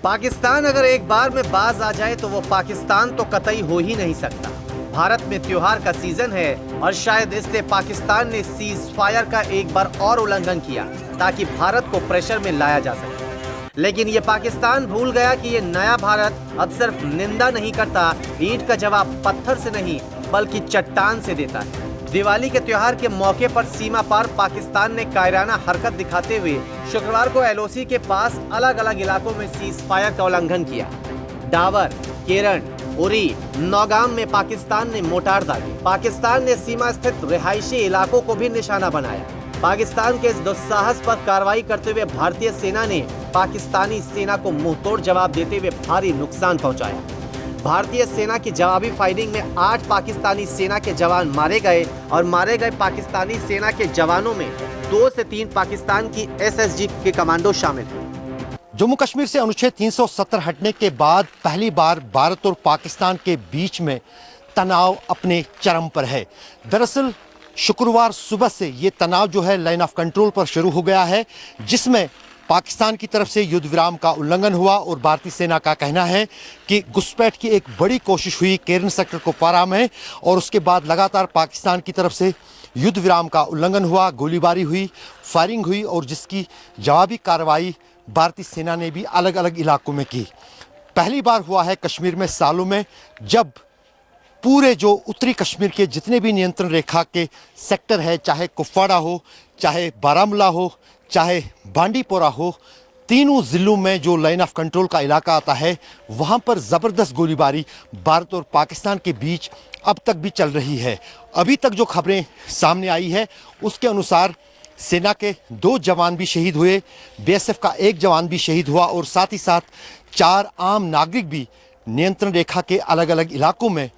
पाकिस्तान अगर एक बार में बाज आ जाए तो वो पाकिस्तान तो कतई हो ही नहीं सकता। भारत में त्योहार का सीजन है और शायद इसलिए पाकिस्तान ने सीज फायर का एक बार और उल्लंघन किया ताकि भारत को प्रेशर में लाया जा सके। लेकिन ये पाकिस्तान भूल गया कि ये नया भारत अब सिर्फ निंदा नहीं करता, ईंट का जवाब पत्थर से नहीं बल्कि चट्टान से देता है। दिवाली के त्योहार के मौके पर सीमा पार पाकिस्तान ने कायराना हरकत दिखाते हुए शुक्रवार को एलओसी के पास अलग अलग इलाकों में सीज फायर का उल्लंघन किया। डावर, केरन, उरी, नौगाम में पाकिस्तान ने मोर्टार दागे। पाकिस्तान ने सीमा स्थित रिहायशी इलाकों को भी निशाना बनाया। पाकिस्तान के इस दुस्साहस पर कार्रवाई करते हुए भारतीय सेना ने पाकिस्तानी सेना को मुंहतोड़ जवाब देते हुए भारी नुकसान पहुंचाया। भारतीय सेना की जवाबी फायरिंग में 8 पाकिस्तानी सेना के जवान मारे गए और मारे गए पाकिस्तानी सेना के जवानों में 2 से 3 पाकिस्तान की एसएसजी के कमांडो शामिल हैं। जम्मू कश्मीर से अनुच्छेद 370 हटने के बाद पहली बार भारत और पाकिस्तान के बीच में तनाव अपने चरम पर है। दरअसल शुक्रवार सुबह से ये तनाव जो है लाइन ऑफ कंट्रोल पर शुरू हो गया है, जिसमें पाकिस्तान की तरफ से युद्ध विराम का उल्लंघन हुआ और भारतीय सेना का कहना है कि घुसपैठ की एक बड़ी कोशिश हुई केरन सेक्टर कुपवारा में और उसके बाद लगातार पाकिस्तान की तरफ से युद्ध विराम का उल्लंघन हुआ, गोलीबारी हुई, फायरिंग हुई और जिसकी जवाबी कार्रवाई भारतीय सेना ने भी अलग अलग इलाकों में की। पहली बार हुआ है कश्मीर में सालों में जब पूरे जो उत्तरी कश्मीर के जितने भी नियंत्रण रेखा के सेक्टर है, चाहे कुपवाड़ा हो, चाहे बारामूला हो, चाहे बांडीपोरा हो, तीनों ज़िलों में जो लाइन ऑफ कंट्रोल का इलाका आता है वहाँ पर ज़बरदस्त गोलीबारी भारत और पाकिस्तान के बीच अब तक भी चल रही है। अभी तक जो खबरें सामने आई है उसके अनुसार सेना के 2 जवान भी शहीद हुए, बीएसएफ का 1 जवान भी शहीद हुआ और साथ ही साथ 4 आम नागरिक भी नियंत्रण रेखा के अलग अलग इलाकों में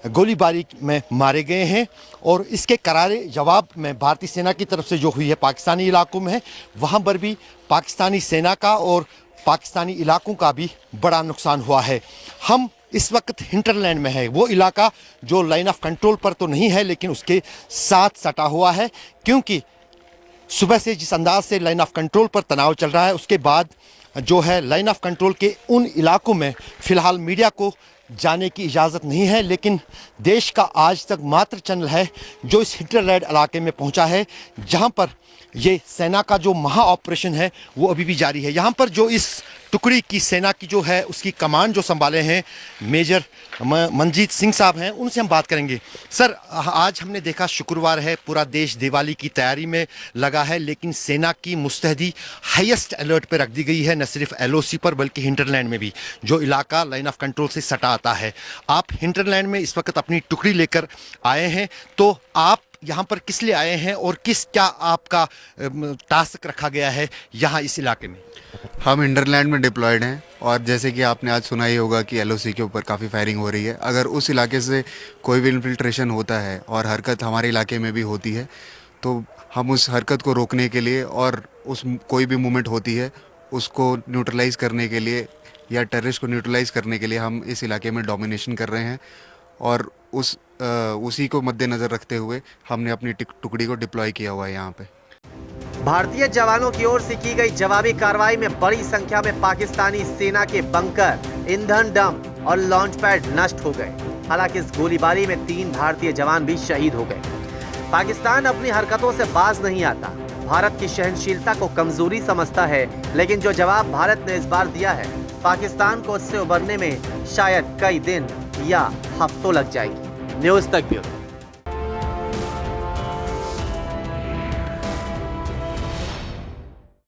गोलीबारी में मारे गए हैं। और इसके करारे जवाब में भारतीय सेना की तरफ से जो हुई है पाकिस्तानी इलाकों में है, वहाँ पर भी पाकिस्तानी सेना का और पाकिस्तानी इलाकों का भी बड़ा नुकसान हुआ है। हम इस वक्त हिंटरलैंड में है, वो इलाका जो लाइन ऑफ कंट्रोल पर तो नहीं है लेकिन उसके साथ सटा हुआ है, क्योंकि सुबह से जिस अंदाज से लाइन ऑफ कंट्रोल पर तनाव चल रहा है उसके बाद जो है लाइन ऑफ कंट्रोल के उन इलाकों में फ़िलहाल मीडिया को जाने की इजाज़त नहीं है। लेकिन देश का आज तक मात्र चैनल है जो इस हिंटरलैंड इलाके में पहुंचा है, जहां पर ये सेना का जो महा ऑपरेशन है वो अभी भी जारी है। यहाँ पर जो इस टुकड़ी की सेना की जो है उसकी कमान जो संभाले हैं मेजर मनजीत सिंह साहब हैं, उनसे हम बात करेंगे। सर, आज हमने देखा शुक्रवार है, पूरा देश दिवाली की तैयारी में लगा है, लेकिन सेना की मुस्तैदी हाईएस्ट अलर्ट पर रख दी गई है, न सिर्फ एलओसी पर बल्कि हिंटरलैंड में भी, जो इलाका लाइन ऑफ कंट्रोल से सटा आता है। आप हिंटरलैंड में इस वक्त अपनी टुकड़ी लेकर आए हैं, तो आप यहाँ पर किस लिए आए हैं और क्या आपका टास्क रखा गया है यहाँ इस इलाके में? हम हिंटरलैंड में डिप्लॉयड हैं और जैसे कि आपने आज सुना ही होगा कि एलओसी के ऊपर काफ़ी फायरिंग हो रही है। अगर उस इलाके से कोई भी इन्फिल्ट्रेशन होता है और हरकत हमारे इलाके में भी होती है तो हम उस हरकत को रोकने के लिए और उस कोई भी मूवमेंट होती है उसको न्यूट्रलाइज़ करने के लिए या टेररिस्ट को न्यूट्रलाइज़ करने के लिए हम इस इलाके में डोमिनेशन कर रहे हैं और उसी को मद्देनज़र रखते हुए हमने अपनी टुकड़ी को डिप्लॉय किया हुआ है यहाँ पे। भारतीय जवानों की ओर से की गई जवाबी कार्रवाई में बड़ी संख्या में पाकिस्तानी सेना के बंकर, ईंधन डंप और लॉन्च पैड नष्ट हो गए। हालांकि इस गोलीबारी में 3 भारतीय जवान भी शहीद हो गए। पाकिस्तान अपनी हरकतों से बाज नहीं आता, भारत की सहनशीलता को कमजोरी समझता है, लेकिन जो जवाब भारत ने इस बार दिया है पाकिस्तान को उससे उबरने में शायद कई दिन या हफ्तों लग जाएगी। न्यूज़ तक ब्यूरो।